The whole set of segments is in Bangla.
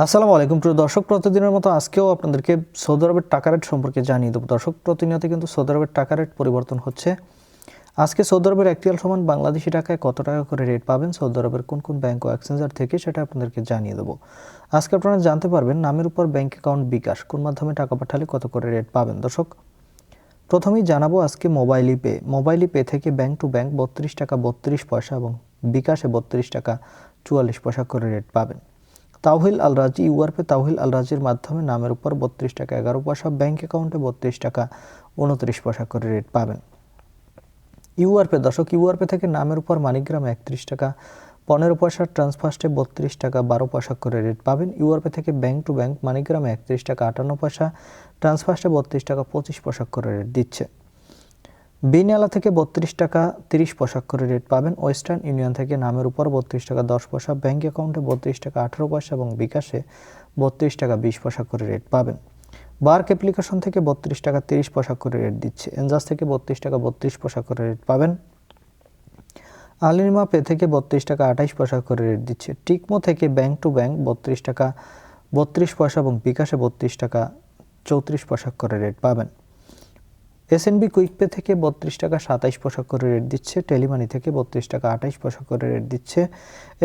আসসালামু আলাইকুম প্রিয় দর্শক, প্রতিদিনের মতো আজকেও আপনাদেরকে সৌদি আরবের টাকা রেট সম্পর্কে জানিয়ে দেবো। দর্শক, প্রতিনিয়ত কিন্তু সৌদি আরবের টাকা রেট পরিবর্তন হচ্ছে। আজকে সৌদি আরবের রিয়াল সমান বাংলাদেশি টাকায় কত টাকা করে রেট পাবেন সৌদি আরবের কোন কোন ব্যাংক ও এক্সচেঞ্জার থেকে, সেটা আপনাদেরকে জানিয়ে দেবো। আজকে আপনারা জানতে পারবেন নামের উপর ব্যাংক অ্যাকাউন্ট বিকাশ কোন মাধ্যমে টাকা পাঠালে কত করে রেট পাবেন। দর্শক, প্রথমেই জানাবো আজকে মোবাইল পে থেকে ব্যাংক টু ব্যাংক 32 টাকা 32 পয়সা এবং বিকাশে 32 টাকা 44 পয়সা করে রেট পাবেন। তাওহিল আল রাজি ইউআরপে তাওহিল আল রাজির মাধ্যমে নামের উপর 32 টাকা 11 পয়সা, ব্যাংক অ্যাকাউন্টে 32 টাকা 29 পয়সা করে রেট পাবেন। ইউআরপে দর্শক, ইউআরপে থেকে নামের উপর মানিগ্রামে 31 টাকা 15 পয়সা, ট্রান্সফার্স্টে 32 টাকা 12 পয়সা করে রেট পাবেন। ইউআরপে থেকে ব্যাংক টু ব্যাংক মানিগ্রামে 31 টাকা 58 পয়সা, ট্রান্সফার্স্টে 32 টাকা 25 পয়সা করে রেট দিচ্ছে। বিনিয়ালা থেকে 32 টাকা 30 পয়সা করে রেট পাবেন। ওয়েস্টার্ন ইউনিয়ন থেকে নামের উপর 32 টাকা 10 পয়সা, ব্যাংক অ্যাকাউন্টে 32 টাকা 18 পয়সা এবং বিকাশে 32 টাকা 20 পয়সা করে রেট পাবেন। বার্ক অ্যাপ্লিকেশন থেকে 32 টাকা 30 পয়সা করে রেট দিচ্ছে। এনজাস থেকে 32 টাকা 32 পয়সা করে রেট পাবেন। আলিমা পে থেকে 32 টাকা 28 পয়সা করে রেট দিচ্ছে। টিকমো থেকে ব্যাংক টু ব্যাংক 32 টাকা 32 পয়সা এবং বিকাশে 32 টাকা 34 পয়সা করে রেট পাবেন। এসএনবি কুইকপে থেকে 32 টাকা 27 পয়সা করে রেট দিচ্ছে। টেলিমানি থেকে 32 টাকা 28 পয়সা করে রেট দিচ্ছে।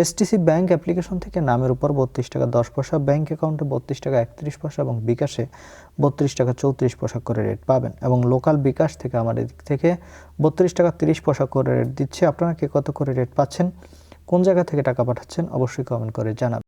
এসটিসি ব্যাংক অ্যাপ্লিকেশন থেকে নামের উপর 32 টাকা 10 পয়সা, ব্যাংক অ্যাকাউন্টে 32 টাকা 31 পয়সা এবং বিকাশে 32 টাকা 34 পয়সা করে রেট পাবেন। এবং লোকাল বিকাশ থেকে আমাদের দিক থেকে 32 টাকা 30 পয়সা করে রেট দিচ্ছে। আপনারা কে কত করে রেট পাচ্ছেন, কোন জায়গা থেকে টাকা পাঠাচ্ছেন, অবশ্যই কমেন্ট করে জানাবেন।